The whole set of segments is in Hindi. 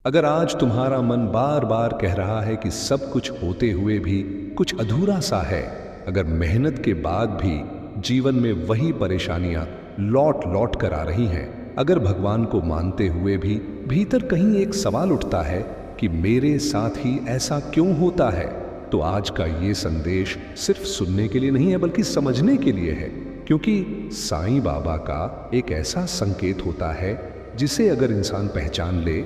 अगर आज तुम्हारा मन बार बार कह रहा है कि सब कुछ होते हुए भी कुछ अधूरा सा है, अगर मेहनत के बाद भी जीवन में वही परेशानियां लौट लौट कर आ रही हैं, अगर भगवान को मानते हुए भी भीतर कहीं एक सवाल उठता है कि मेरे साथ ही ऐसा क्यों होता है, तो आज का ये संदेश सिर्फ सुनने के लिए नहीं है बल्कि समझने के लिए है। क्योंकि साईं बाबा का एक ऐसा संकेत होता है जिसे अगर इंसान पहचान ले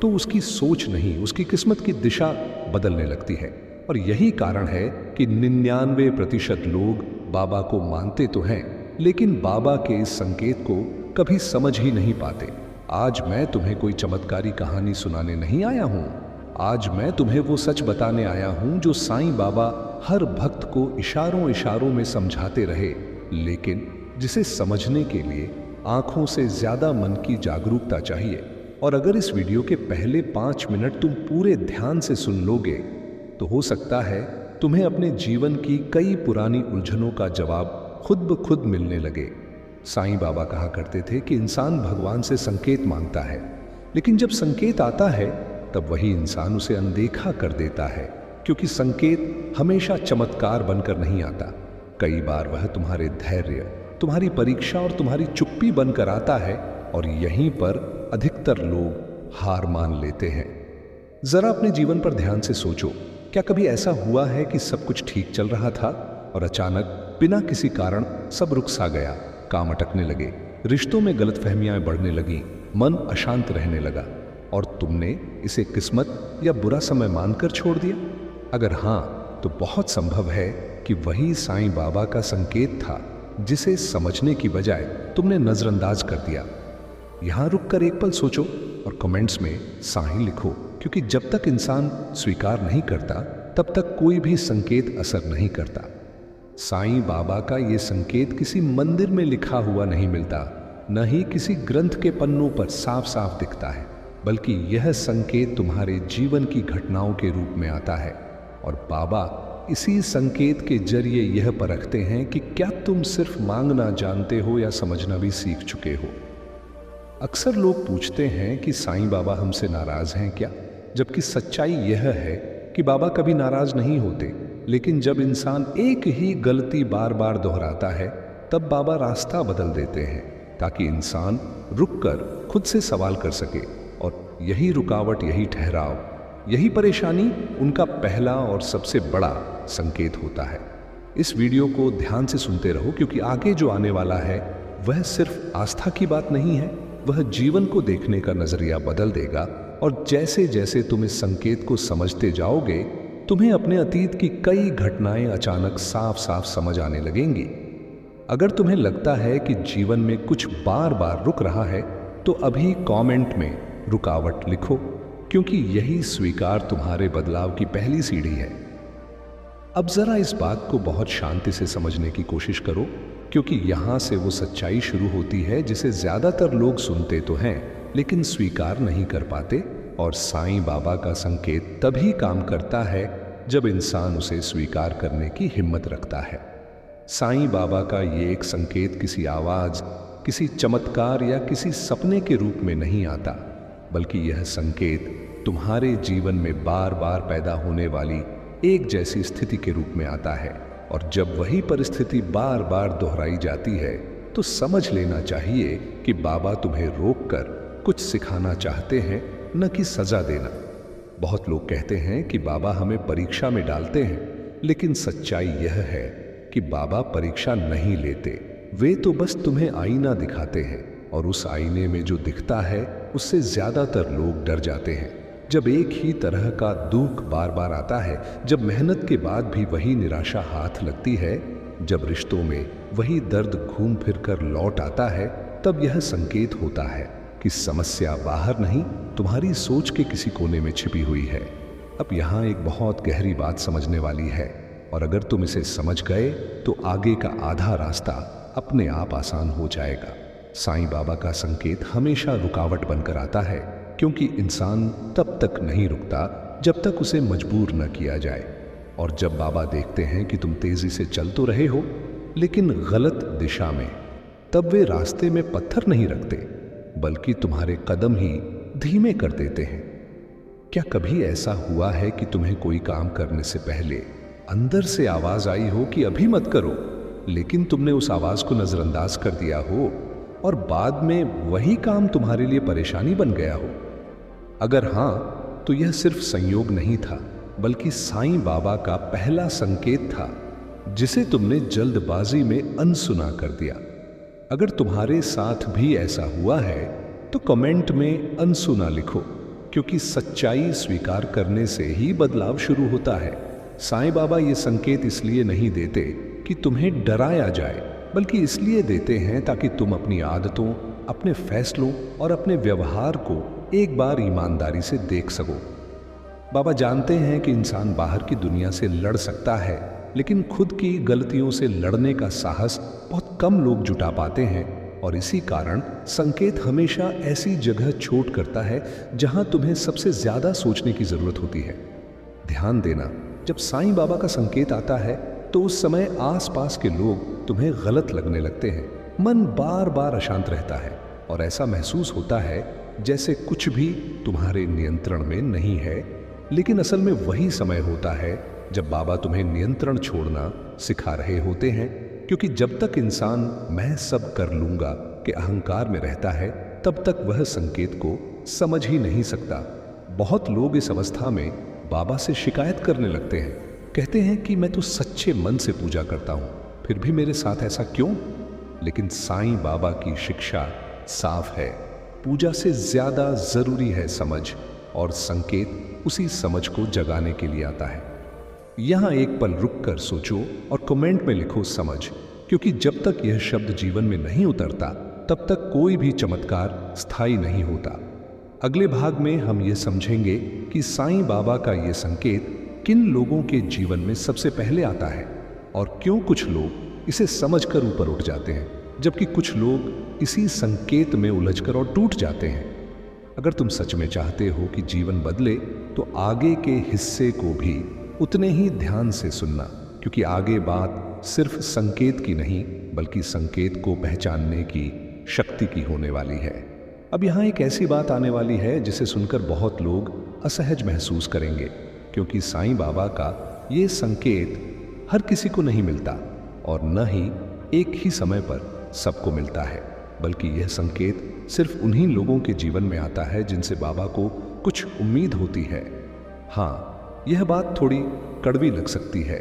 तो उसकी सोच नहीं, उसकी किस्मत की दिशा बदलने लगती है। और यही कारण है कि 99% लोग बाबा को मानते तो हैं, लेकिन बाबा के इस संकेत को कभी समझ ही नहीं पाते। आज मैं तुम्हें कोई चमत्कारी कहानी सुनाने नहीं आया हूं, आज मैं तुम्हें वो सच बताने आया हूं जो साईं बाबा हर भक्त को इशारों इशारों में समझाते रहे, लेकिन जिसे समझने के लिए आंखों से ज्यादा मन की जागरूकता चाहिए। और अगर इस वीडियो के पहले 5 मिनट तुम पूरे ध्यान से सुन लोगे तो हो सकता है तुम्हें अपने जीवन की कई पुरानी उलझनों का जवाब खुद ब खुद मिलने लगे। साईं बाबा कहा करते थे कि इंसान भगवान से संकेत मांगता है, लेकिन जब संकेत आता है तब वही इंसान उसे अनदेखा कर देता है, क्योंकि संकेत हमेशा चमत्कार बनकर नहीं आता। कई बार वह तुम्हारे धैर्य, तुम्हारी परीक्षा और तुम्हारी चुप्पी बनकर आता है, और यहीं पर अधिकतर लोग हार मान लेते हैं। जरा अपने जीवन पर ध्यान से सोचो, क्या कभी ऐसा हुआ है कि सब कुछ ठीक चल रहा था और अचानक बिना किसी कारण सब रुक सा गया, काम अटकने लगे, रिश्तों में गलतफहमियां बढ़ने लगी, मन अशांत रहने लगा और तुमने इसे किस्मत या बुरा समय मानकर छोड़ दिया? अगर हां, तो बहुत संभव है कि वही साईं बाबा का संकेत था जिसे समझने की बजाय तुमने नजरअंदाज कर दिया। यहां रुककर एक पल सोचो और कमेंट्स में साईं लिखो, क्योंकि जब तक इंसान स्वीकार नहीं करता तब तक कोई भी संकेत असर नहीं करता। साईं बाबा का ये संकेत किसी मंदिर में लिखा हुआ नहीं मिलता, न ही किसी ग्रंथ के पन्नों पर साफ साफ दिखता है, बल्कि यह संकेत तुम्हारे जीवन की घटनाओं के रूप में आता है। और बाबा इसी संकेत के जरिए यह परखते हैं कि क्या तुम सिर्फ मांगना जानते हो या समझना भी सीख चुके हो। अक्सर लोग पूछते हैं कि साईं बाबा हमसे नाराज हैं क्या, जबकि सच्चाई यह है कि बाबा कभी नाराज नहीं होते, लेकिन जब इंसान एक ही गलती बार बार दोहराता है तब बाबा रास्ता बदल देते हैं, ताकि इंसान रुककर खुद से सवाल कर सके। और यही रुकावट, यही ठहराव, यही परेशानी उनका पहला और सबसे बड़ा संकेत होता है। इस वीडियो को ध्यान से सुनते रहो, क्योंकि आगे जो आने वाला है वह सिर्फ आस्था की बात नहीं है, वह जीवन को देखने का नजरिया बदल देगा। और जैसे जैसे तुम इस संकेत को समझते जाओगे, तुम्हें अपने अतीत की कई घटनाएं अचानक साफ साफ समझ आने लगेंगी। अगर तुम्हें लगता है कि जीवन में कुछ बार बार रुक रहा है, तो अभी कमेंट में रुकावट लिखो, क्योंकि यही स्वीकार तुम्हारे बदलाव की पहली सीढ़ी है। अब जरा इस बात को बहुत शांति से समझने की कोशिश करो, क्योंकि यहां से वो सच्चाई शुरू होती है जिसे ज्यादातर लोग सुनते तो हैं लेकिन स्वीकार नहीं कर पाते। और साईं बाबा का संकेत तभी काम करता है जब इंसान उसे स्वीकार करने की हिम्मत रखता है। साईं बाबा का ये एक संकेत किसी आवाज, किसी चमत्कार या किसी सपने के रूप में नहीं आता, बल्कि यह संकेत तुम्हारे जीवन में बार बार पैदा होने वाली एक जैसी स्थिति के रूप में आता है। और जब वही परिस्थिति बार बार दोहराई जाती है तो समझ लेना चाहिए कि बाबा तुम्हें रोककर कुछ सिखाना चाहते हैं, न कि सजा देना। बहुत लोग कहते हैं कि बाबा हमें परीक्षा में डालते हैं, लेकिन सच्चाई यह है कि बाबा परीक्षा नहीं लेते, वे तो बस तुम्हें आईना दिखाते हैं, और उस आईने में जो दिखता है उससे ज्यादातर लोग डर जाते हैं। जब एक ही तरह का दुख बार बार आता है, जब मेहनत के बाद भी वही निराशा हाथ लगती है, जब रिश्तों में वही दर्द घूम फिर कर लौट आता है, तब यह संकेत होता है कि समस्या बाहर नहीं, तुम्हारी सोच के किसी कोने में छिपी हुई है। अब यहाँ एक बहुत गहरी बात समझने वाली है, और अगर तुम इसे समझ गए तो आगे का आधा रास्ता अपने आप आसान हो जाएगा। साईं बाबा का संकेत हमेशा रुकावट बनकर आता है, क्योंकि इंसान तब तक नहीं रुकता जब तक उसे मजबूर न किया जाए। और जब बाबा देखते हैं कि तुम तेजी से चल तो रहे हो लेकिन गलत दिशा में, तब वे रास्ते में पत्थर नहीं रखते, बल्कि तुम्हारे कदम ही धीमे कर देते हैं। क्या कभी ऐसा हुआ है कि तुम्हें कोई काम करने से पहले अंदर से आवाज आई हो कि अभी मत करो, लेकिन तुमने उस आवाज को नजरअंदाज कर दिया हो और बाद में वही काम तुम्हारे लिए परेशानी बन गया हो? अगर हां, तो यह सिर्फ संयोग नहीं था, बल्कि साईं बाबा का पहला संकेत था, जिसे तुमने जल्दबाजी में अनसुना कर दिया। अगर तुम्हारे साथ भी ऐसा हुआ है तो कमेंट में अनसुना लिखो, क्योंकि सच्चाई स्वीकार करने से ही बदलाव शुरू होता है। साईं बाबा ये संकेत इसलिए नहीं देते कि तुम्हें डराया जाए, बल्कि इसलिए देते हैं ताकि तुम अपनी आदतों, अपने फैसलों और अपने व्यवहार को एक बार ईमानदारी से देख सको। बाबा जानते हैं कि इंसान बाहर की दुनिया से लड़ सकता है, लेकिन खुद की गलतियों से लड़ने का साहस बहुत कम लोग जुटा पाते हैं, और इसी कारण संकेत हमेशा ऐसी जगह चोट करता है जहां तुम्हें सबसे ज्यादा सोचने की जरूरत होती है। ध्यान देना, जब साईं बाबा का संकेत आता है तो उस समय आसपास के लोग तुम्हें गलत लगने लगते हैं। मन बार बार अशांत रहता है और ऐसा महसूस होता है जैसे कुछ भी तुम्हारे नियंत्रण में नहीं है। लेकिन असल में वही समय होता है जब बाबा तुम्हें नियंत्रण छोड़ना सिखा रहे होते हैं, क्योंकि जब तक इंसान मैं सब कर लूंगा के अहंकार में रहता है, तब तक वह संकेत को समझ ही नहीं सकता। बहुत लोग इस अवस्था में बाबा से शिकायत करने लगते हैं, कहते हैं कि मैं तो सच्चे मन से पूजा करता हूं, फिर भी मेरे साथ ऐसा क्यों? लेकिन साईं बाबा की शिक्षा साफ है, पूजा से ज्यादा जरूरी है समझ, और संकेत उसी समझ को जगाने के लिए आता है। यहां एक पल रुककर सोचो और कमेंट में लिखो समझ, क्योंकि जब तक यह शब्द जीवन में नहीं उतरता तब तक कोई भी चमत्कार स्थायी नहीं होता। अगले भाग में हम ये समझेंगे कि साईं बाबा का ये संकेत किन लोगों के जीवन में सबसे पहले आता है और क्यों कुछ लोग इसे समझकर ऊपर उठ जाते हैं, जबकि कुछ लोग इसी संकेत में उलझकर और टूट जाते हैं। अगर तुम सच में चाहते हो कि जीवन बदले तो आगे के हिस्से को भी उतने ही ध्यान से सुनना, क्योंकि आगे बात सिर्फ संकेत की नहीं बल्कि संकेत को पहचानने की शक्ति की होने वाली है। अब यहाँ एक ऐसी बात आने वाली है जिसे सुनकर बहुत लोग असहज महसूस करेंगे, क्योंकि साईं बाबा का ये संकेत हर किसी को नहीं मिलता और न ही एक ही समय पर सबको मिलता है, बल्कि यह संकेत सिर्फ उन्हीं लोगों के जीवन में आता है जिनसे बाबा को कुछ उम्मीद होती है। हाँ, यह बात थोड़ी कड़वी लग सकती है,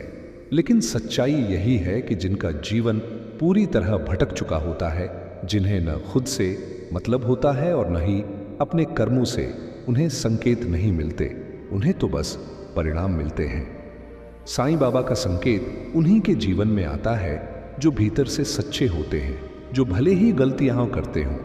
लेकिन सच्चाई यही है कि जिनका जीवन पूरी तरह भटक चुका होता है, जिन्हें न खुद से मतलब होता है और न ही अपने कर्मों से उन्हें संकेत नहीं मिलते, उन्हें तो बस परिणाम मिलते हैं। साईं बाबा का संकेत उन्हीं के जीवन में आता है जो भीतर से सच्चे होते हैं, जो भले ही गलतियां करते हों,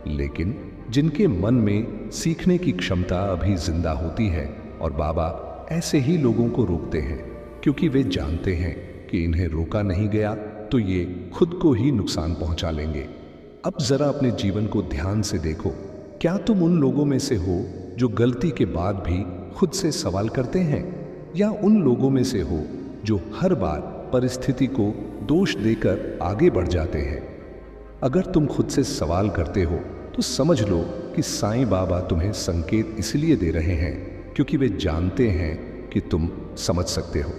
लेकिन जिनके मन में सीखने की क्षमता अभी जिंदा होती है। और बाबा ऐसे ही लोगों को रोकते हैं, क्योंकि वे जानते हैं कि इन्हें रोका नहीं गया तो ये खुद को ही नुकसान पहुंचा लेंगे। अब जरा अपने जीवन को ध्यान से देखो, क्या तुम उन लोगों में से हो जो गलती के बाद भी खुद से सवाल करते हैं, या उन लोगों में से हो जो हर बार परिस्थिति को दोष देकर आगे बढ़ जाते हैं? अगर तुम खुद से सवाल करते हो तो समझ लो कि साईं बाबा तुम्हें संकेत इसलिए दे रहे हैं क्योंकि वे जानते हैं कि तुम समझ सकते हो।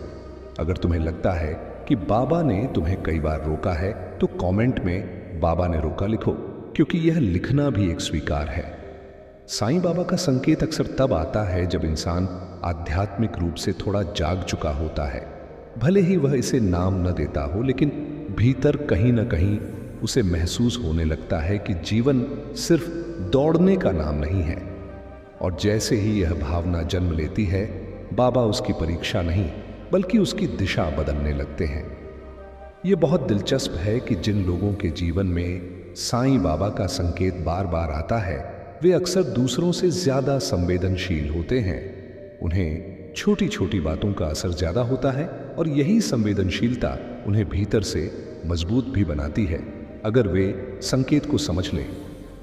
अगर तुम्हें लगता है कि बाबा ने तुम्हें कई बार रोका है तो कमेंट में बाबा ने रोका लिखो, क्योंकि यह लिखना भी एक स्वीकार है। साईं बाबा का संकेत अक्सर तब आता है जब इंसान आध्यात्मिक रूप से थोड़ा जाग चुका होता है। भले ही वह इसे नाम न देता हो, लेकिन भीतर कहीं न कहीं उसे महसूस होने लगता है कि जीवन सिर्फ दौड़ने का नाम नहीं है। और जैसे ही यह भावना जन्म लेती है, बाबा उसकी परीक्षा नहीं बल्कि उसकी दिशा बदलने लगते हैं। यह बहुत दिलचस्प है कि जिन लोगों के जीवन में साईं बाबा का संकेत बार बार आता है, वे अक्सर दूसरों से ज्यादा संवेदनशील होते हैं। उन्हें छोटी छोटी बातों का असर ज्यादा होता है और यही संवेदनशीलता उन्हें भीतर से मजबूत भी बनाती है, अगर वे संकेत को समझ लें।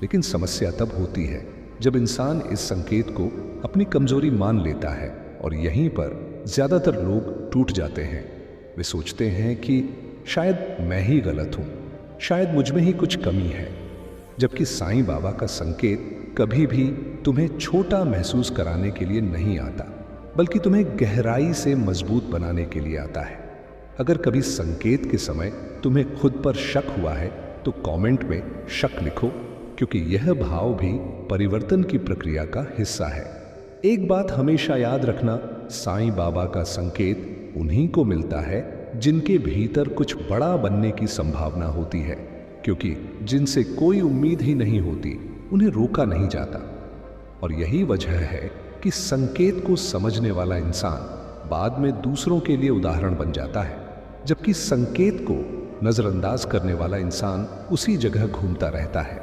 लेकिन समस्या तब होती है जब इंसान इस संकेत को अपनी कमजोरी मान लेता है, और यहीं पर ज्यादातर लोग टूट जाते हैं। वे सोचते हैं कि शायद मैं ही गलत हूं, शायद मुझ में ही कुछ कमी है, जबकि साईं बाबा का संकेत कभी भी तुम्हें छोटा महसूस कराने के लिए नहीं आता, बल्कि तुम्हें गहराई से मजबूत बनाने के लिए आता है। अगर कभी संकेत के समय तुम्हें खुद पर शक हुआ है तो कमेंट में शक लिखो, क्योंकि यह भाव भी परिवर्तन की प्रक्रिया का हिस्सा है। एक बात हमेशा याद रखना, साईं बाबा का संकेत उन्हीं को मिलता है जिनके भीतर कुछ बड़ा बनने की संभावना होती है, क्योंकि जिनसे कोई उम्मीद ही नहीं होती उन्हें रोका नहीं जाता। और यही वजह है कि संकेत को समझने वाला इंसान बाद में दूसरों के लिए उदाहरण बन जाता है, जबकि संकेत को नजरअंदाज करने वाला इंसान उसी जगह घूमता रहता है।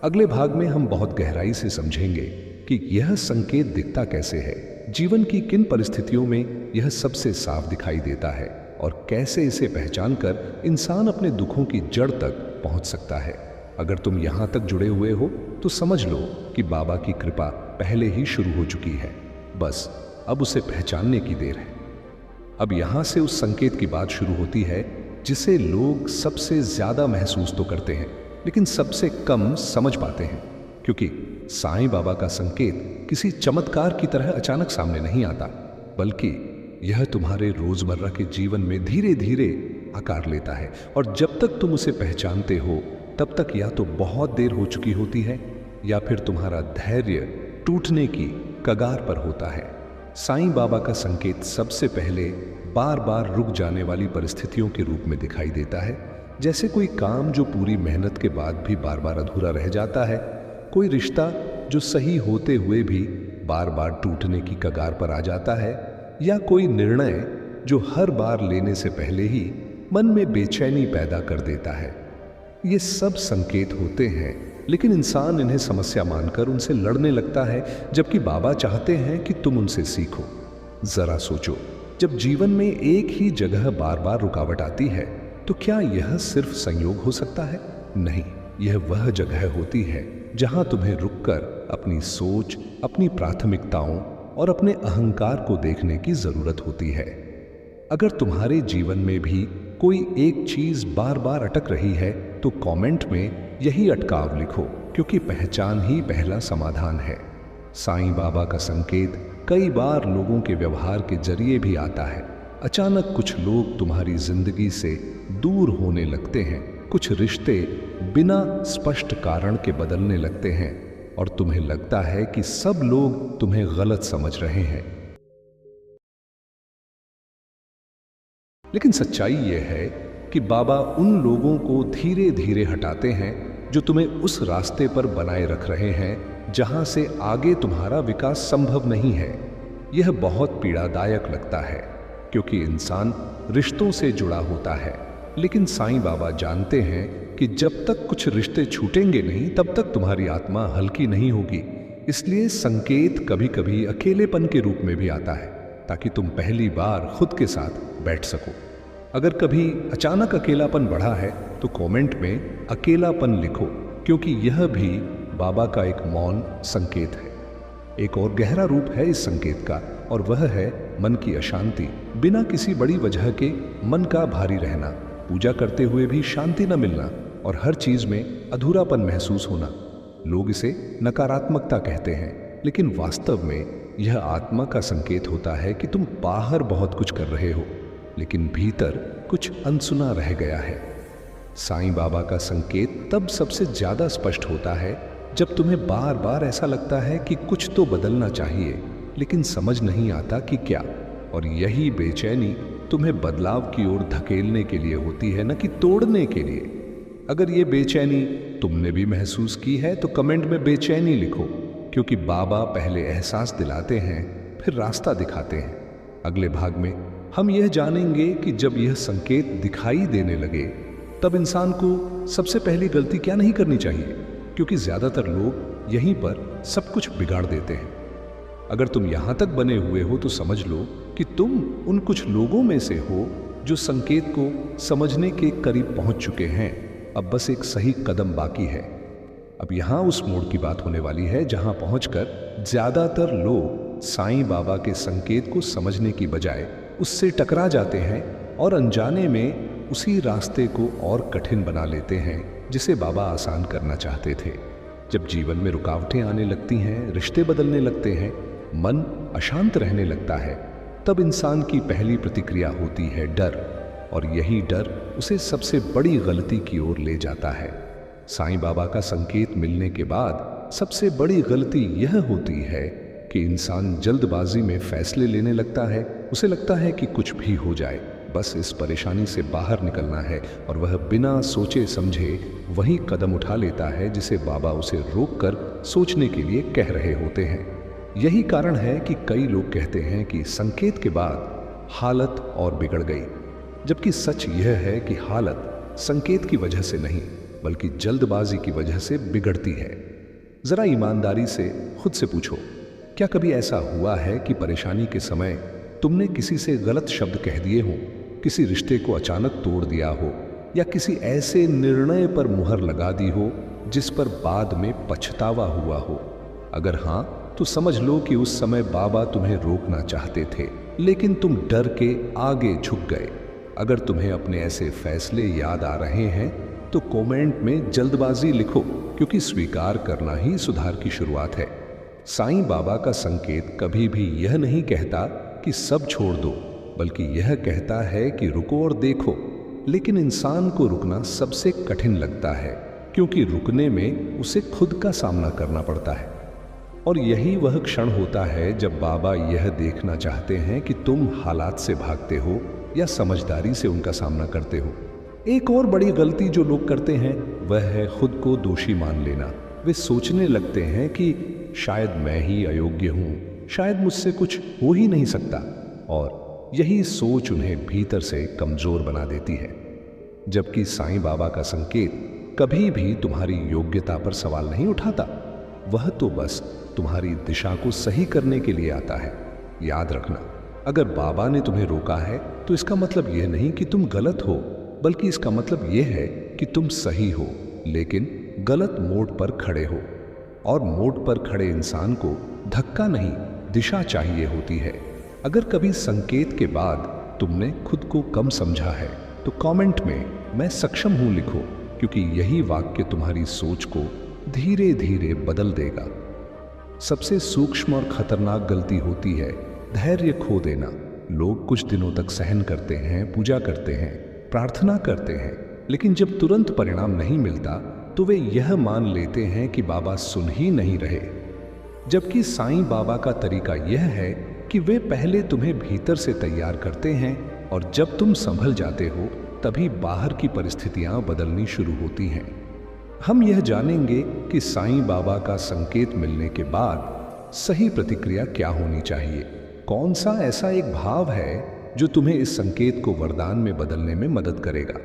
अगले भाग में हम बहुत गहराई से समझेंगे कि यह संकेत दिखता कैसे है, जीवन की किन परिस्थितियों में यह सबसे साफ दिखाई देता है और कैसे इसे पहचानकर इंसान अपने दुखों की जड़ तक पहुंच सकता है। अगर तुम यहां तक जुड़े हुए हो तो समझ लो कि बाबा की कृपा पहले ही शुरू हो चुकी है, बस अब उसे पहचानने की देर है। अब यहां से उस संकेत की बात शुरू होती है जिसे लोग सबसे ज्यादा महसूस तो करते हैं, लेकिन सबसे कम समझ पाते हैं, क्योंकि साईं बाबा का संकेत किसी चमत्कार की तरह अचानक सामने नहीं आता, बल्कि यह तुम्हारे रोजमर्रा के जीवन में धीरे धीरे आकार लेता है। और जब तक तुम उसे पहचानते हो तब तक या तो बहुत देर हो चुकी होती है या फिर तुम्हारा धैर्य टूटने की कगार पर होता है। साईं बाबा का संकेत सबसे पहले बार बार रुक जाने वाली परिस्थितियों के रूप में दिखाई देता है, जैसे कोई काम जो पूरी मेहनत के बाद भी बार बार अधूरा रह जाता है, कोई रिश्ता जो सही होते हुए भी बार बार टूटने की कगार पर आ जाता है, या कोई निर्णय जो हर बार लेने से पहले ही मन में बेचैनी पैदा कर देता है। ये सब संकेत होते हैं, लेकिन इंसान इन्हें समस्या मानकर उनसे लड़ने लगता है, जबकि बाबा चाहते हैं कि तुम उनसे सीखो। जरा सोचो, जब जीवन में एक ही जगह बार बार रुकावट आती है तो क्या यह सिर्फ संयोग हो सकता है? नहीं, यह वह जगह होती है जहां तुम्हें रुककर अपनी सोच, अपनी प्राथमिकताओं और अपने अहंकार को देखने की जरूरत होती है। अगर तुम्हारे जीवन में भी कोई एक चीज बार बार अटक रही है तो कमेंट में यही अटकाव लिखो, क्योंकि पहचान ही पहला समाधान है। साईं बाबा का संकेत कई बार लोगों के व्यवहार के जरिए भी आता है। अचानक कुछ लोग तुम्हारी जिंदगी से दूर होने लगते हैं, कुछ रिश्ते बिना स्पष्ट कारण के बदलने लगते हैं और तुम्हें लगता है कि सब लोग तुम्हें गलत समझ रहे हैं। लेकिन सच्चाई यह है कि बाबा उन लोगों को धीरे धीरे हटाते हैं जो तुम्हें उस रास्ते पर बनाए रख रहे हैं जहां से आगे तुम्हारा विकास संभव नहीं है। यह बहुत पीड़ादायक लगता है, क्योंकि इंसान रिश्तों से जुड़ा होता है, लेकिन साईं बाबा जानते हैं कि जब तक कुछ रिश्ते छूटेंगे नहीं तब तक तुम्हारी आत्मा हल्की नहीं होगी। इसलिए संकेत कभी कभी अकेलेपन के रूप में भी आता है, ताकि तुम पहली बार खुद के साथ बैठ सको। अगर कभी अचानक अकेलापन बढ़ा है तो कमेंट में अकेलापन लिखो, क्योंकि यह भी बाबा का एक मौन संकेत है। एक और गहरा रूप है इस संकेत का, और वह है मन की अशांति। बिना किसी बड़ी वजह के मन का भारी रहना, पूजा करते हुए भी शांति न मिलना और हर चीज में अधूरापन महसूस होना। लोग इसे नकारात्मकता कहते हैं, लेकिन वास्तव में यह आत्मा का संकेत होता है कि तुम बाहर बहुत कुछ कर रहे हो, लेकिन भीतर कुछ अनसुना रह गया है। साईं बाबा का संकेत तब सबसे ज्यादा स्पष्ट होता है जब तुम्हें बार बार ऐसा लगता है कि कुछ तो बदलना चाहिए, लेकिन समझ नहीं आता कि क्या। और यही बेचैनी तुम्हें बदलाव की ओर धकेलने के लिए होती है, न कि तोड़ने के लिए। अगर ये बेचैनी तुमने भी महसूस की है तो कमेंट में बेचैनी लिखो, क्योंकि बाबा पहले एहसास दिलाते हैं फिर रास्ता दिखाते हैं। अगले भाग में हम यह जानेंगे कि जब यह संकेत दिखाई देने लगे तब इंसान को सबसे पहली गलती क्या नहीं करनी चाहिए, क्योंकि ज्यादातर लोग यहीं पर सब कुछ बिगाड़ देते हैं। अगर तुम यहां तक बने हुए हो तो समझ लो कि तुम उन कुछ लोगों में से हो जो संकेत को समझने के करीब पहुंच चुके हैं। अब बस एक सही कदम बाकी है। अब यहां उस मोड़ की बात होने वाली है जहां पहुंचकर ज्यादातर लोग साईं बाबा के संकेत को समझने की बजाय उससे टकरा जाते हैं और अनजाने में उसी रास्ते को और कठिन बना लेते हैं जिसे बाबा आसान करना चाहते थे। जब जीवन में रुकावटें आने लगती हैं, रिश्ते बदलने लगते हैं, मन अशांत रहने लगता है, तब इंसान की पहली प्रतिक्रिया होती है डर, और यही डर उसे सबसे बड़ी गलती की ओर ले जाता है। साईं बाबा का संकेत मिलने के बाद सबसे बड़ी गलती यह होती है कि इंसान जल्दबाजी में फैसले लेने लगता है। उसे लगता है कि कुछ भी हो जाए, बस इस परेशानी से बाहर निकलना है, और वह बिना सोचे समझे वही कदम उठा लेता है जिसे बाबा उसे रोककर सोचने के लिए कह रहे होते हैं। यही कारण है कि कई लोग कहते हैं कि संकेत के बाद हालत और बिगड़ गई, जबकि सच यह है कि हालत संकेत की वजह से नहीं बल्कि जल्दबाजी की वजह से बिगड़ती है। जरा ईमानदारी से खुद से पूछो, क्या कभी ऐसा हुआ है कि परेशानी के समय तुमने किसी से गलत शब्द कह दिए हो, किसी रिश्ते को अचानक तोड़ दिया हो, या किसी ऐसे निर्णय पर मुहर लगा दी हो जिस पर बाद में पछतावा हुआ हो? अगर हां, तो समझ लो कि उस समय बाबा तुम्हें रोकना चाहते थे, लेकिन तुम डर के आगे झुक गए। अगर तुम्हें अपने ऐसे फैसले याद आ रहे हैं तो कमेंट में जल्दबाजी लिखो, क्योंकि स्वीकार करना ही सुधार की शुरुआत है। साईं बाबा का संकेत कभी भी यह नहीं कहता कि सब छोड़ दो, बल्कि यह कहता है कि रुको और देखो। लेकिन इंसान को रुकना सबसे कठिन लगता है, क्योंकि रुकने में उसे खुद का सामना करना पड़ता है। और यही वह क्षण होता है जब बाबा यह देखना चाहते हैं कि तुम हालात से भागते हो या समझदारी से उनका सामना करते हो। एक और बड़ी गलती जो लोग करते हैं वह है खुद को दोषी मान लेना। वे सोचने लगते हैं कि शायद मैं ही अयोग्य हूं, शायद मुझसे कुछ हो ही नहीं सकता, और यही सोच उन्हें भीतर से कमजोर बना देती है। जबकि साईं बाबा का संकेत कभी भी तुम्हारी योग्यता पर सवाल नहीं उठाता, वह तो बस तुम्हारी दिशा को सही करने के लिए आता है। याद रखना, अगर बाबा ने तुम्हें रोका है तो इसका मतलब यह नहीं कि तुम गलत हो, बल्कि इसका मतलब यह है कि तुम सही हो, लेकिन गलत मोड़ पर खड़े हो। और मोड़ पर खड़े इंसान को धक्का नहीं, दिशा चाहिए होती है। अगर कभी संकेत के बाद तुमने खुद को कम समझा है तो कमेंट में मैं सक्षम हूं लिखो, क्योंकि यही वाक्य तुम्हारी सोच को धीरे धीरे बदल देगा। सबसे सूक्ष्म और खतरनाक गलती होती है धैर्य खो देना। लोग कुछ दिनों तक सहन करते हैं, पूजा करते हैं, प्रार्थना करते हैं, लेकिन जब तुरंत परिणाम नहीं मिलता तो वे यह मान लेते हैं कि बाबा सुन ही नहीं रहे। जबकि साईं बाबा का तरीका यह है कि वे पहले तुम्हें भीतर से तैयार करते हैं, और जब तुम संभल जाते हो तभी बाहर की परिस्थितियां बदलनी शुरू होती हैं। हम यह जानेंगे कि साईं बाबा का संकेत मिलने के बाद सही प्रतिक्रिया क्या होनी चाहिए। कौन सा ऐसा एक भाव है जो तुम्हें इस संकेत को वरदान में बदलने में मदद करेगा।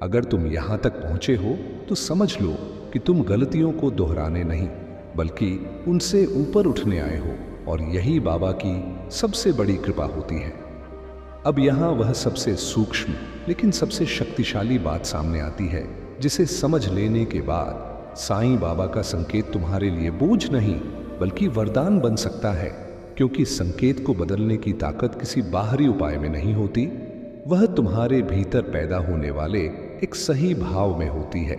अगर तुम यहां तक पहुंचे हो तो समझ लो कि तुम गलतियों को दोहराने नहीं, बल्कि उनसे ऊपर उठने आए हो, और यही बाबा की सबसे बड़ी कृपा होती है। अब यहां वह सबसे सूक्ष्म लेकिन सबसे शक्तिशाली बात सामने आती है, जिसे समझ लेने के बाद साईं बाबा का संकेत तुम्हारे लिए बोझ नहीं बल्कि वरदान बन सकता है। क्योंकि संकेत को बदलने की ताकत किसी बाहरी उपाय में नहीं होती, वह तुम्हारे भीतर पैदा होने वाले एक सही भाव में होती है।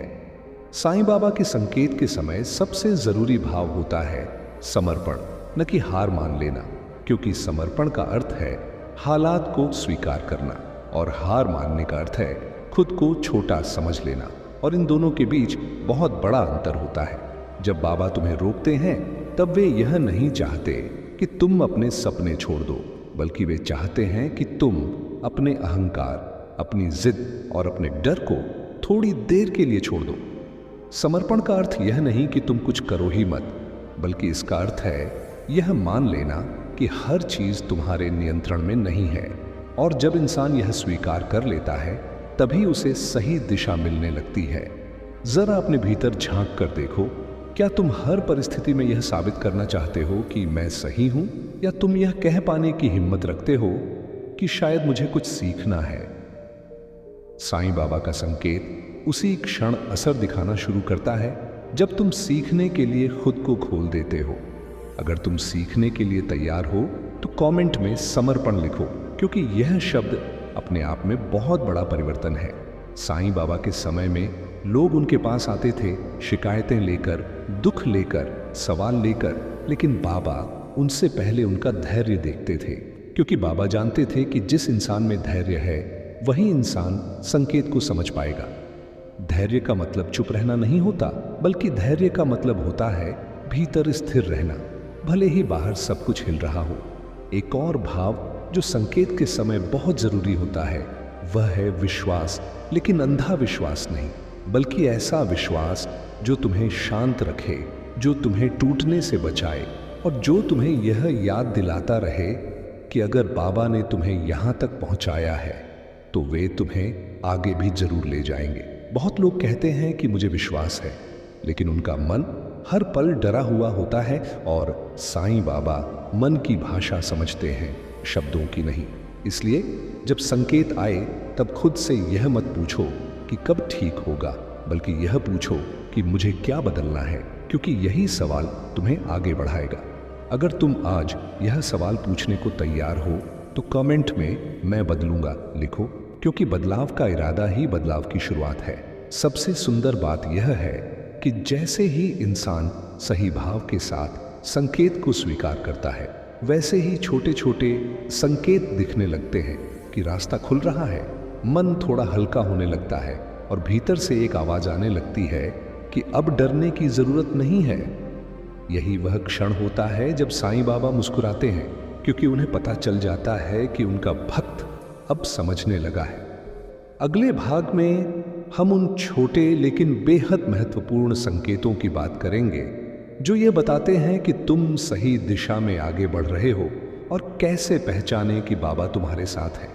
साईं बाबा के संकेत के समय सबसे जरूरी भाव होता है समर्पण, न कि हार मान लेना। क्योंकि समर्पण का अर्थ है हालात को स्वीकार करना, और हार मानने का अर्थ है खुद को छोटा समझ लेना, और इन दोनों के बीच बहुत बड़ा अंतर होता है। जब बाबा तुम्हें रोकते हैं तब वे यह नहीं चाहते कि तुम अपने सपने छोड़ दो, बल्कि वे चाहते हैं कि तुम अपने अहंकार, अपनी जिद और अपने डर को थोड़ी देर के लिए छोड़ दो। समर्पण का अर्थ यह नहीं कि तुम कुछ करो ही मत, बल्कि इसका अर्थ है यह मान लेना कि हर चीज तुम्हारे नियंत्रण में नहीं है। और जब इंसान यह स्वीकार कर लेता है तभी उसे सही दिशा मिलने लगती है। जरा अपने भीतर झांक कर देखो, क्या तुम हर परिस्थिति में यह साबित करना चाहते हो कि मैं सही हूं, या तुम यह कह पाने की हिम्मत रखते हो कि शायद मुझे कुछ सीखना है। साईं बाबा का संकेत उसी क्षण असर दिखाना शुरू करता है जब तुम सीखने के लिए खुद को खोल देते हो। अगर तुम सीखने के लिए तैयार हो तो कमेंट में समर्पण लिखो, क्योंकि यह शब्द अपने आप में बहुत बड़ा परिवर्तन है। साईं बाबा के समय में लोग उनके पास आते थे शिकायतें लेकर, दुख लेकर, सवाल लेकर, लेकिन बाबा उनसे पहले उनका धैर्य देखते थे, क्योंकि बाबा जानते थे कि जिस इंसान में धैर्य है वही इंसान संकेत को समझ पाएगा। धैर्य का मतलब चुप रहना नहीं होता, बल्कि धैर्य का मतलब होता है भीतर स्थिर रहना, भले ही बाहर सब कुछ हिल रहा हो। एक और भाव जो संकेत के समय बहुत जरूरी होता है वह है विश्वास, लेकिन अंधा विश्वास नहीं, बल्कि ऐसा विश्वास जो तुम्हें शांत रखे, जो तुम्हें टूटने से बचाए और जो तुम्हें यह याद दिलाता रहे कि अगर बाबा ने तुम्हें यहां तक पहुंचाया है तो वे तुम्हें आगे भी जरूर ले जाएंगे। बहुत लोग कहते हैं कि मुझे विश्वास है, लेकिन उनका मन हर पल डरा हुआ होता है और साईं बाबा मन की भाषा समझते हैं, शब्दों की नहीं। इसलिए जब संकेत आए तब खुद से यह मत पूछो कि कब ठीक होगा, बल्कि यह पूछो कि मुझे क्या बदलना है, क्योंकि यही सवाल तुम्हें आगे बढ़ाएगा। अगर तुम आज यह सवाल पूछने को तैयार हो तो कमेंट में मैं बदलूंगा लिखो, क्योंकि बदलाव का इरादा ही बदलाव की शुरुआत है। सबसे सुंदर बात यह है कि जैसे ही इंसान सही भाव के साथ संकेत को स्वीकार करता है, वैसे ही छोटे छोटे संकेत दिखने लगते हैं कि रास्ता खुल रहा है, मन थोड़ा हल्का होने लगता है और भीतर से एक आवाज आने लगती है कि अब डरने की जरूरत नहीं है। यही वह क्षण होता है जब साईं बाबा मुस्कुराते हैं, क्योंकि उन्हें पता चल जाता है कि उनका भक्त अब समझने लगा है। अगले भाग में हम उन छोटे लेकिन बेहद महत्वपूर्ण संकेतों की बात करेंगे जो ये बताते हैं कि तुम सही दिशा में आगे बढ़ रहे हो और कैसे पहचाने कि बाबा तुम्हारे साथ है।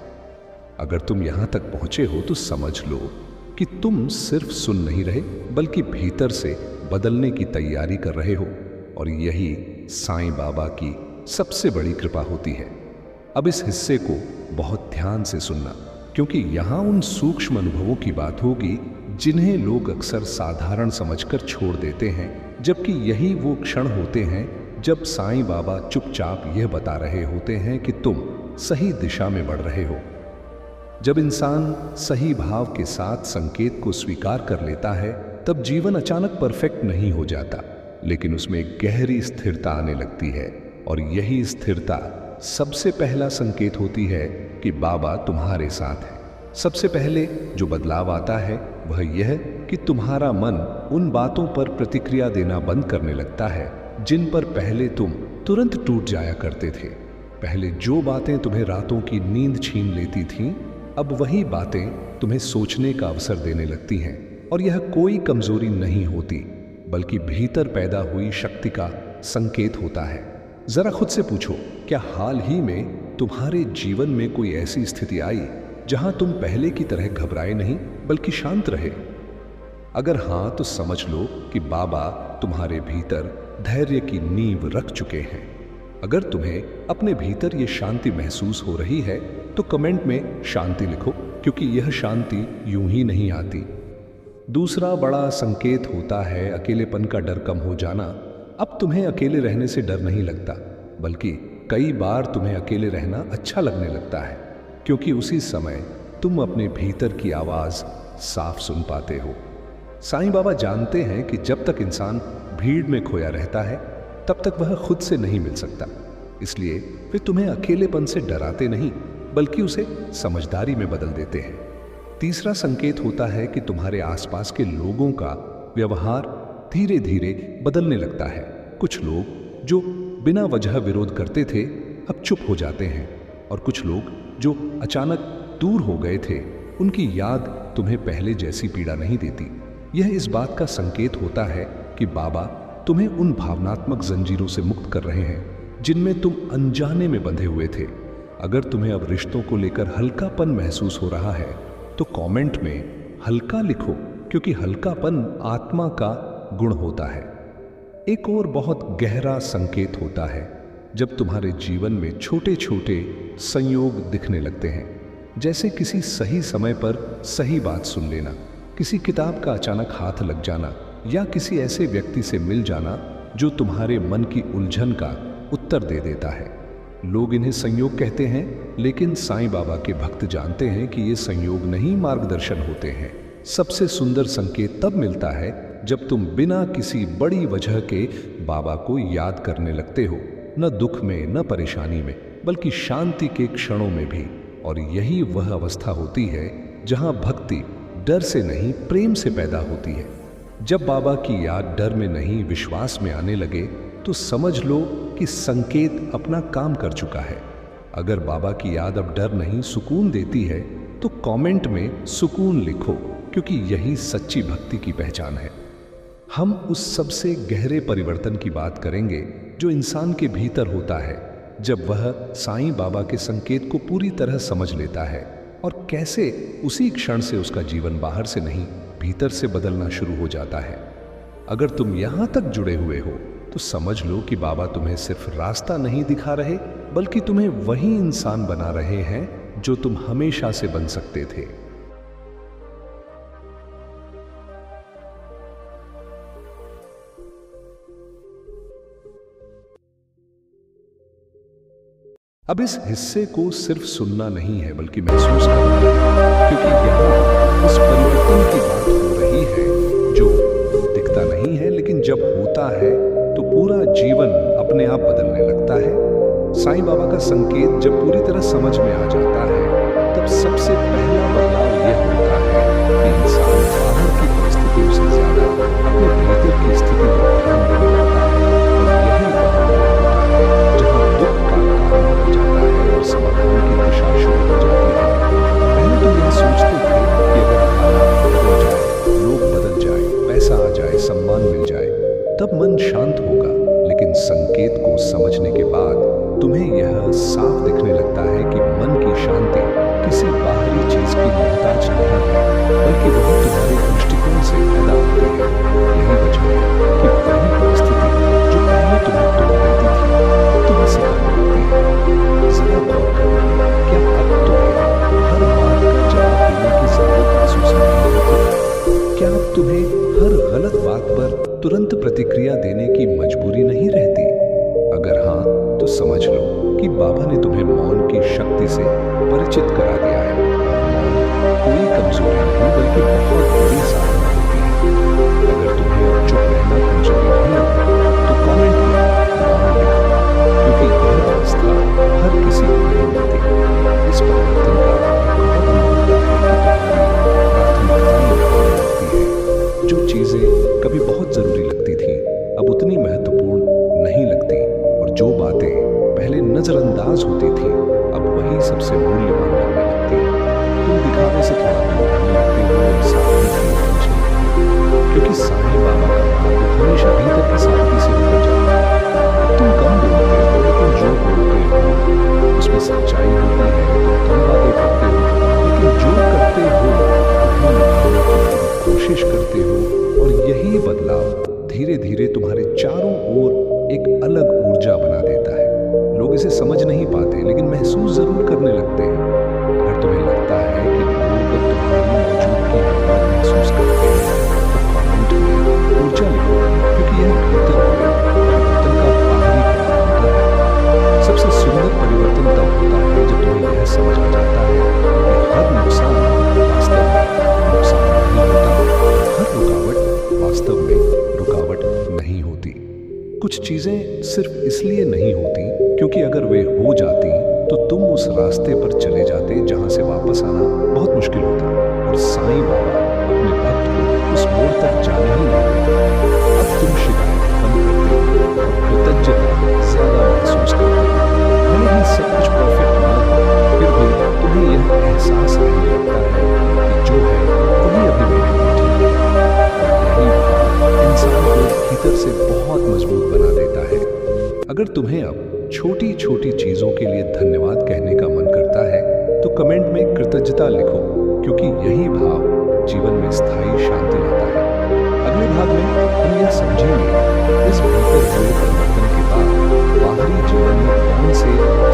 अगर तुम यहां तक पहुंचे हो तो समझ लो कि तुम सिर्फ सुन नहीं रहे, बल्कि भीतर से बदलने की तैयारी कर रहे हो, और यही साईं बाबा की सबसे बड़ी कृपा होती है। अब इस हिस्से को बहुत ध्यान से सुनना, क्योंकि यहां उन सूक्ष्म अनुभवों की बात होगी जिन्हें लोग अक्सर साधारण समझकर छोड़ देते हैं, जबकि यही वो क्षण होते हैं जब साईं बाबा चुपचाप यह बता रहे होते हैं कि तुम सही दिशा में बढ़ रहे हो। जब इंसान सही भाव के साथ संकेत को स्वीकार कर लेता है, तब जीवन अचानक परफेक्ट नहीं हो जाता, लेकिन उसमें एक गहरी स्थिरता आने लगती है, और यही स्थिरता सबसे पहला संकेत होती है कि बाबा तुम्हारे साथ है। सबसे पहले जो बदलाव आता है वह यह कि तुम्हारा मन उन बातों पर प्रतिक्रिया देना बंद करने लगता है जिन पर पहले तुम तुरंत टूट जाया करते थे। पहले जो बातें तुम्हें रातों की नींद छीन लेती थीं, अब वही बातें तुम्हें सोचने का अवसर देने लगती हैं, और यह कोई कमजोरी नहीं होती, बल्कि भीतर पैदा हुई शक्ति का संकेत होता है। जरा खुद से पूछो, क्या हाल ही में तुम्हारे जीवन में कोई ऐसी स्थिति आई जहां तुम पहले की तरह घबराए नहीं बल्कि शांत रहे? अगर हां, तो समझ लो कि बाबा तुम्हारे भीतर धैर्य की नींव रख चुके हैं। अगर तुम्हें अपने भीतर ये शांति महसूस हो रही है तो कमेंट में शांति लिखो, क्योंकि यह शांति यूं ही नहीं आती। दूसरा बड़ा संकेत होता है अकेलेपन का डर कम हो जाना। अब तुम्हें अकेले रहने से डर नहीं लगता, बल्कि कई बार तुम्हें अकेले रहना अच्छा लगने लगता है, क्योंकि उसी समय तुम अपने भीतर की आवाज साफ सुन पाते हो। साईं बाबा जानते हैं कि जब तक इंसान भीड़ में खोया रहता है तब तक वह खुद से नहीं मिल सकता, इसलिए वे तुम्हें अकेलेपन से डराते नहीं बल्कि उसे समझदारी में बदल देते हैं। तीसरा संकेत होता है कि तुम्हारे आसपास के लोगों का व्यवहार धीरे धीरे बदलने लगता है। कुछ लोग जो बिना वजह विरोध करते थे अब चुप हो जाते हैं, और कुछ लोग जो अचानक दूर हो गए थे उनकी याद तुम्हें पहले जैसी पीड़ा नहीं देती। यह इस बात का संकेत होता है कि बाबा तुम्हें उन भावनात्मक जंजीरों से मुक्त कर रहे हैं जिनमें तुम अनजाने में बंधे हुए थे। अगर तुम्हें अब रिश्तों को लेकर हल्कापन महसूस हो रहा है तो कमेंट में हल्का लिखो, क्योंकि हल्कापन आत्मा का गुण होता है। एक और बहुत गहरा संकेत होता है जब तुम्हारे जीवन में छोटे छोटे संयोग दिखने लगते हैं, जैसे किसी सही समय पर सही बात सुन लेना, किसी किताब का अचानक हाथ लग जाना, या किसी ऐसे व्यक्ति से मिल जाना जो तुम्हारे मन की उलझन का उत्तर दे देता है। लोग इन्हें संयोग कहते हैं, लेकिन साईं बाबा के भक्त जानते हैं कि ये संयोग नहीं मार्गदर्शन होते हैं, सबसे सुंदर संकेत तब मिलता है जब तुम बिना किसी बड़ी वजह के बाबा को याद करने लगते हो, न दुख में न परेशानी में, बल्कि शांति के क्षणों में भी। और यही वह अवस्था होती है जहां भक्ति डर से नहीं प्रेम से पैदा होती है। जब बाबा की याद डर में नहीं विश्वास में आने लगे तो समझ लो कि संकेत अपना काम कर चुका है। अगर बाबा की याद अब डर नहीं सुकून देती है तो कमेंट में सुकून लिखो, क्योंकि यही सच्ची भक्ति की पहचान है। हम उस सबसे गहरे परिवर्तन की बात करेंगे जो इंसान के भीतर होता है जब वह साईं बाबा के संकेत को पूरी तरह समझ लेता है, और कैसे उसी क्षण से उसका जीवन बाहर से नहीं भीतर से बदलना शुरू हो जाता है। अगर तुम यहां तक जुड़े हुए हो तो समझ लो कि बाबा तुम्हें सिर्फ रास्ता नहीं दिखा रहे, बल्कि तुम्हें वही इंसान बना रहे हैं जो तुम हमेशा से बन सकते थे। अब इस हिस्से को सिर्फ सुनना नहीं है बल्कि महसूस करना है, क्योंकि यहाँ उस परिवर्तन की बात हो रही है जो दिखता नहीं है, लेकिन जब होता है तो पूरा जीवन अपने आप बदलने लगता है। साईं बाबा का संकेत जब पूरी तरह समझ में आ जाता है तब सबसे पहला बदलाव यह होता है कि इंसान बाहर की परिस्थितियों से ज्यादा अपने भीतर की स्थिति पर ध्यान देने लगता है। और यही वह होता है जहाँ दुख का कारण हो जाता है और समाधान की दिशा शुरू हो जाती है। पहले तो यह सोचते थे कि अगर हालात बदल जाए, लोग बदल जाए, पैसा आ जाए, सम्मान मिल जाए, तब मन शांत होगा। लेकिन संकेत को समझने के बाद तुम्हें यह साफ दिखने लगता है कि मन की शांति किसी बाहरी चीज की मोहताज नहीं है, बल्कि वह तुम्हारे दृष्टिकोण से पैदा होती है। यही वजह है कि वही परिस्थिति जो पहले तुम्हें तोड़ देती थी तुम्हें सिखाने लगती है। जरा गौर करना, क्या अब तुम्हें हर बात का जवाब देने की जरूरत महसूस नहीं होती? क्या अब तुम्हें हर गलत बात पर तुरंत प्रतिक्रिया देने की मजबूरी नहीं रहती? अगर हाँ तो समझ लो कि बाबा ने तुम्हें मौन की शक्ति से परिचित करा दिया है। और मौन कोई कमजोरी नहीं बल्कि बहुत बड़ी साधना होती है। अगर तुम्हें अब चुप रहना कमजोरी नहीं लगता तो कमेंट में मौन लिखो, क्योंकि यह अवस्था हर किसी को नहीं मिलती। इस परिवर्तन का बहुत होता है कि तुम्हारी प्राथमिकताएं बदलती है। जो चीजें कभी बहुत जरूरी लगती थी अब उतनी महत्वपूर्ण नहीं लगती, और जो बातें पहले नजरअंदाज होती थी अब वही सबसे मूल्यवान लगने लगती है। तुम दिखावे से थोड़ा दूर होने लगते हो और सादगी की ओर पहुंचने लगते हो, क्योंकि साईं बाबा का मार्ग हमेशा भीतर की सादगी से होकर जाता है। तुम कम बोलते हो लेकिन जो बोलते हो उसमें सच्चाई होती है। तुम कम बातें करते हो लेकिन जो करते हो उन्हें निभाने की पूरी कोशिश करते हो, और यही बदलाव धीरे धीरे तुम्हारे चारों ओर एक अलग ऊर्जा बना देता है। लोग इसे समझ नहीं पाते लेकिन महसूस जरूर करने लगते हैं। अगर तुम्हें लगता है कि लोग अब तुम्हारी मौजूदगी की कीमत महसूस करते हैं तो कमेंट में ऊर्जा लिखो, क्योंकि यह भीतर हुए परिवर्तन का बाहरी प्रभाव होता है। सबसे सुंदर परिवर्तन तब होता है जब तुम्हें यह समझ आ जाता है कि हर नुकसान वास्तव में नुकसान नहीं होता, हर रुकावट वास्तव में रुकावट नहीं होती। कुछ चीजें सिर्फ इसलिए नहीं होती क्योंकि अगर वे हो जाती तो तुम उस रास्ते पर चले जाते जहां से वापस आना बहुत मुश्किल होता, और साईं बाबा अपने भक्त को उस मोड़ तक जाने ही नहीं देते। अब तुम शिकायत कम करते हो और कृतज्ञता ज्यादा महसूस करते हो। भले ही सब कुछ परफेक्ट ना हो, फिर भी तुम्हें यह एहसास रहने लगता है कि जो है वही अभी मेरे लिए ठीक है। और यही भाव इंसान को भीतर से बहुत मजबूत बना देता है। अगर तुम्हें अब छोटी छोटी चीजों के लिए धन्यवाद कहने का मन करता है तो कमेंट में कृतज्ञता लिखो, क्योंकि यही भाव जीवन में स्थायी शांति लाता है। अगले भाग में हम यह समझेंगे इस भीतर हुए परिवर्तन के बाद बाहरी जीवन में कौन से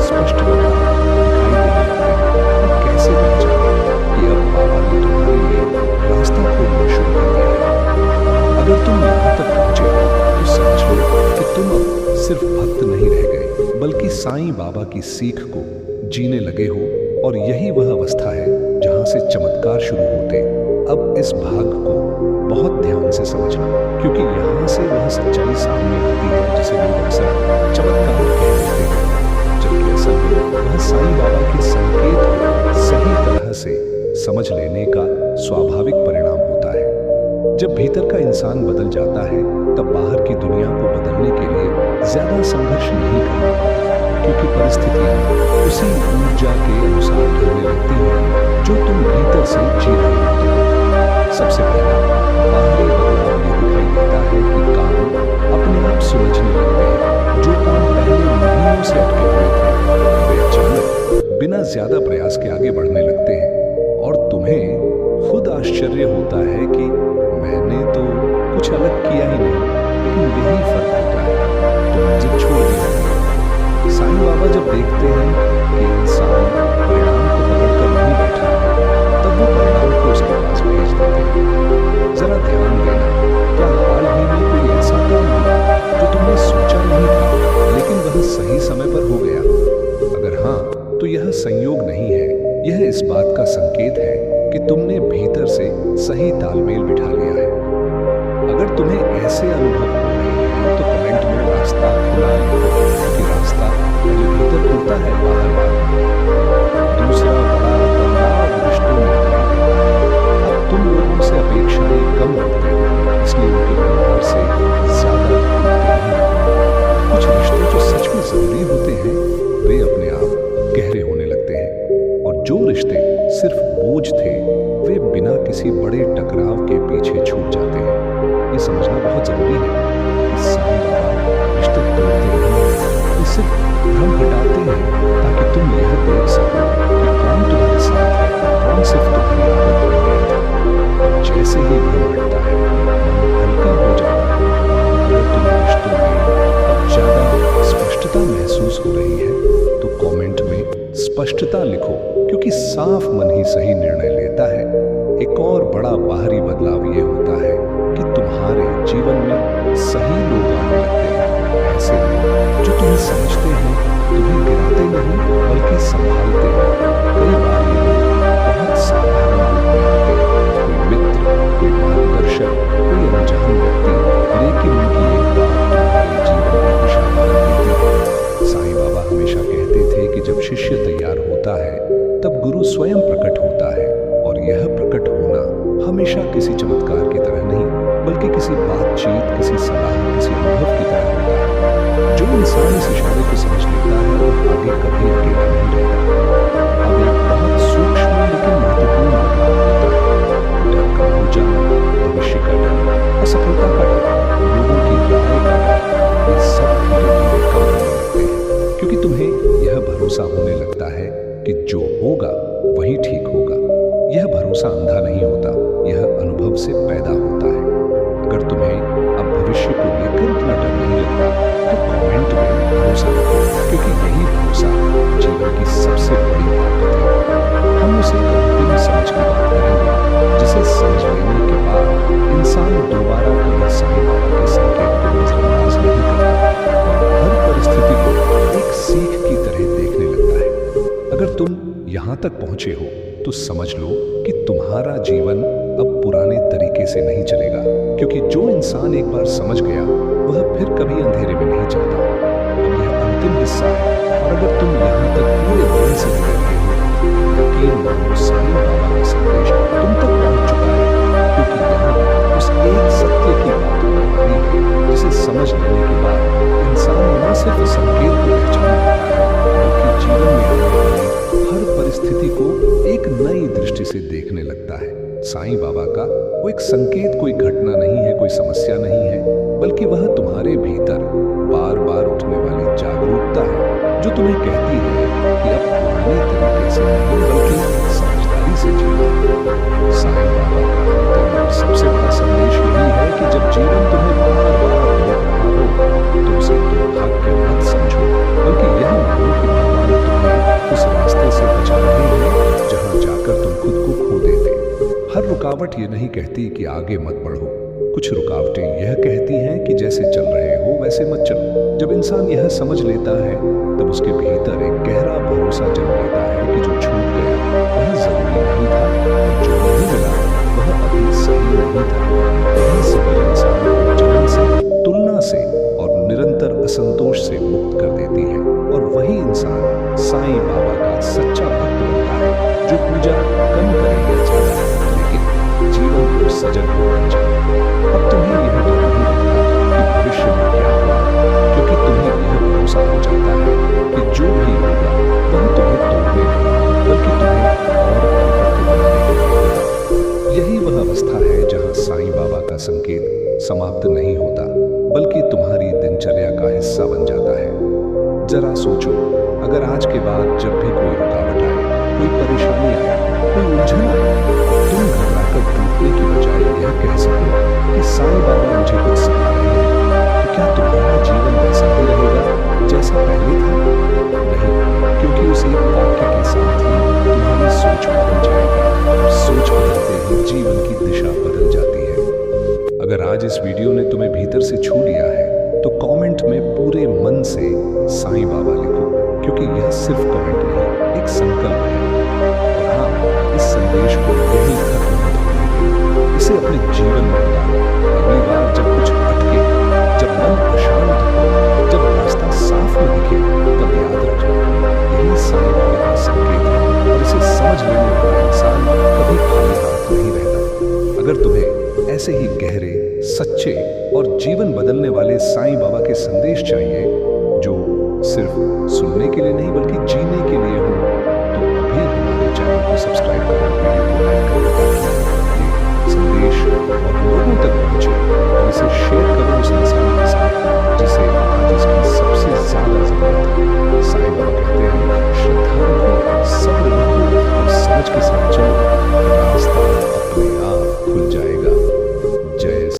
स्पष्ट बदलाव दिखाई देने लगते हैं और कैसे पहचाने कि अब बाबा ने तुम्हारे लिए रास्ता खोलना शुरू कर दिया है। अगर तुम यहाँ तक पहुंचे हो तो समझ लो कि तुम अब सिर्फ भक्त नहीं रह गए, बल्कि साईं बाबा की सीख को जीने लगे हो। और यही वह अवस्था है जहां से चमत्कार शुरू होते, अब इस भाग को बहुत ध्यान से समझना, क्योंकि यहाँ से वह सच्चाई सामने आती है जिसे लोग अक्सर चमत्कार कह देते हैं, जबकि असल में वह साईं बाबा के संकेत को सही तरह से समझ लेने का स्वाभाविक परिणाम होता है। जब भीतर का इंसान बदल जाता है तब बाहर की दुनिया को बदलने के लिए ज्यादा संघर्ष नहीं करना पड़ता, क्योंकि परिस्थितियां उसी ऊर्जा के अनुसार ढलने लगती हैं जो तुम भीतर से जी रहे होते हो। सबसे पहला बाहरी बदलाव ये दिखाई देता है कि काम अपने आप सुलझने लगते हैं। जो काम पहले महीनों से अटके हुए थे वे अचानक बिना ज्यादा प्रयास के आगे बढ़ने लगते हैं, और तुम्हें खुद आश्चर्य होता है कि मैंने तो कुछ अलग किया ही नहीं, लेकिन यही फर्क होता है, तुम जिद छोड़ दिया। साईं बाबा जब देखते हैं कि इंसान परिणाम को पकड़कर नहीं बैठा है, तब वो परिणाम को उसके पास भेज देते हैं। जरा ध्यान देना, क्या हाल ही में कोई ऐसा काम हुआ जो तुमने सोचा नहीं था लेकिन वह सही समय पर हो गया? अगर हाँ, तो यह संयोग नहीं है, यह इस बात का संकेत है कि तुमने भीतर से सही तालमेल बिठा लिया है। अगर तुम्हें ऐसे अनुभव हो रहे हैं तो कमेंट में रास्ता खुला लिखो, कि रास्ता पहले भीतर खुलता है बाहर बाहर। दूसरा बड़ा बदलाव रिश्तों में दिखाई देता है। अब तुम लोगों से अपेक्षाएं कम रखते हो, इसलिए उनके व्यवहार से ज्यादा खुलते नहीं। कुछ रिश्ते जो सच में जरूरी होते हैं वे अपने आप गहरे होने लगते हैं, और जो रिश्ते सिर्फ बोझ थे वे बिना किसी बड़े टकराव के पीछे छूट जाते हैं। ये समझना बहुत जरूरी है कि साईं बाबा रिश्ते तोड़ते नहीं, वे सिर्फ भ्रम हटाते हैं ताकि तुम यह देख सको कि कौन तुम्हारे साथ है, कौन सिर्फ तुम्हारी आदत बन गया था। जैसे ही भ्रम हटता है मन हल्का हो जाता है। अगर तुम्हें रिश्तों में अब ज्यादा स्पष्टता महसूस हो रही है तो कमेंट में स्पष्टता लिखो, क्योंकि साफ मन ही सही निर्णय लेता है। एक और बड़ा बाहरी बदलाव ये होता है कि तुम्हारे जीवन में सही लोग आने लगते हैं, ऐसे लोग जो तुम्हें समझते हैं, तुम्हें गिराते नहीं बल्कि संभालते हैं। कई बार ये लोग बहुत साधारण रूप में आते हैं, कोई मित्र, कोई मार्गदर्शक, कोई अनजान व्यक्ति, लेकिन उनकी एक बात तुम्हारे जीवन में दिशा बदल देती है। साईं बाबा हमेशा कहते थे कि जब शिष्य तैयार होता है तब गुरु स्वयं प्रकट होता है, और यह प्रकट होना हमेशा किसी चमत्कार की तरह नहीं बल्कि किसी बातचीत, किसी सलाह, किसी अनुभव की तरह होता है। जो इंसान इस इशारे को समझ लेता है वो आगे कभी अकेला नहीं रहता। अब एक बहुत सूक्ष्म लेकिन महत्वपूर्ण बदलाव होता है। डर का हो जाना, भविष्य का डर, असफलता का डर, लोगों की राय का डर, ये सब धीरे धीरे कम होने लगते हैं, क्योंकि तुम्हें यह भरोसा होने लगता है कि जो होगा वही ठीक होगा। यह भरोसा अंधा नहीं होता, यह अनुभव से पैदा होता है। अगर तुम्हें अब भविष्य को लेकर इतना डर नहीं लगता तो कमेंट में भरोसा रखो, क्योंकि यही भरोसा जीवन की सबसे बड़ी ताकत है। हम उसे अंतिम समझ की बात करेंगे, जिसे समझ लेने के बाद इंसान दोबारा कभी साईं बाबा के संकेत को नजरअंदाज नहीं करता और हर परिस्थिति को एक सीख की तरह देखने लगता है। अगर तुम यहाँ तक पहुंचे हो तो समझ लो कि तुम्हारा जीवन अब पुराने तरीके से नहीं चलेगा, क्योंकि जो इंसान एक बार समझ गया वह फिर कभी अंधेरे में नहीं चलता। अब यह अंतिम हिस्सा है, और अगर तुम यहाँ तक पूरे दिल से जुड़े रहे हो, यकीन मानो साईं बाबा का संदेश तुम तक पहुंच चुका है, क्योंकि यहाँ उस एक सत्य की बात होने वाली है जिसे समझ लेने के बाद इंसान न सिर्फ संकेत को पहचान लेता है बल्कि जीवन में आने वाली हर परिस्थिति को एक नई दृष्टि से देखने लगता है। साईं बाबा का वो एक संकेत कोई घटना नहीं है, कोई समस्या नहीं है, बल्कि वह तुम्हारे भीतर बार बार उठने वाली जागरूकता है जो तुम्हें कहती है कि अब पुराने तरीके से नहीं बल्कि समझदारी से जीना। साईं बाबा का अंतिम और सबसे बड़ा संदेश यही है कि जब जीवन तुम्हें बार बार रोक रहा हो तो उसे दुर्भाग्य मत समझो, बल्कि यह मानो कि भगवान तुम्हें उस रास्ते से बचा रहे हैं जहां जाकर तुम खुद को खो देते। हर रुकावट ये नहीं कहती कि आगे मत बढ़ो, कुछ रुकावटें यह कहती हैं कि जैसे चल रहे हो वैसे मत चलो। जब इंसान यह समझ लेता है तब उसके भीतर एक गहरा भरोसा जन्म लेता है कि जो छूट गया वह जरूरी नहीं था, और जो नहीं मिला वह जो पूजा कम करे या ज्यादा, लेकिन जीवन को सजग होना चाहिए। अब तुम्हें यह डर नहीं रहता कि भविष्य में क्या होगा, क्योंकि तुम्हें यह भरोसा हो जाता है कि जो भी होगा वह तुम्हें तोड़ने नहीं, बल्कि तुम्हें और परिपक्व बनाने के लिए होगा। यही वह अवस्था है जहां साईं बाबा का संकेत समाप्त नहीं होता, बल्कि तुम्हारी दिनचर्या का हिस्सा बन जाता है। जरा सोचो, अगर आज के बाद जब भी कोई रुकावट आए, कोई परेशानी आए, कोई उलझन आए, तुम घबराकर टूटने की बजाय यह कह सको कि साईं बाबा मुझे कुछ सिखा रहे हैं, तो क्या तुम्हारा जीवन वैसा ही रहेगा जैसा पहले था? नहीं, क्योंकि उस एक वाक्य के साथ ही तुम्हारी सोच बदल जाएगी। सोच बदलते ही जीवन की दिशा बदल जाती है। अगर आज इस वीडियो ने तुम्हें भीतर से छू लिया है, तो कमेंट में पूरे मन से साईं बाबा लिखो, क्योंकि यह सिर्फ कमेंट नहीं, एक संकल्प है। और हाँ, इस संदेश को यही खत्म मत होने देना, इसे अपने जीवन में उतारो। अगली बार जब कुछ अटके, जब मन अशांत हो, जब रास्ता साफ न दिखे, तब याद रखना, यही साईं बाबा का संकेत है, और इसे समझ लेने वाला इंसान कभी खाली हाथ नहीं रहता। अगर तुम्हें ऐसे ही गहरे, सच्चे और जीवन बदलने वाले साईं बाबा के संदेश चाहिए, जो सिर्फ सुनने के लिए नहीं बल्कि जीने के लिए हो, तो अभी हमारे चैनल को सब्सक्राइब करो, वीडियो को लाइक करो, ताकि ये संदेश और लोगों तक पहुंचे, और इसे शेयर करो उस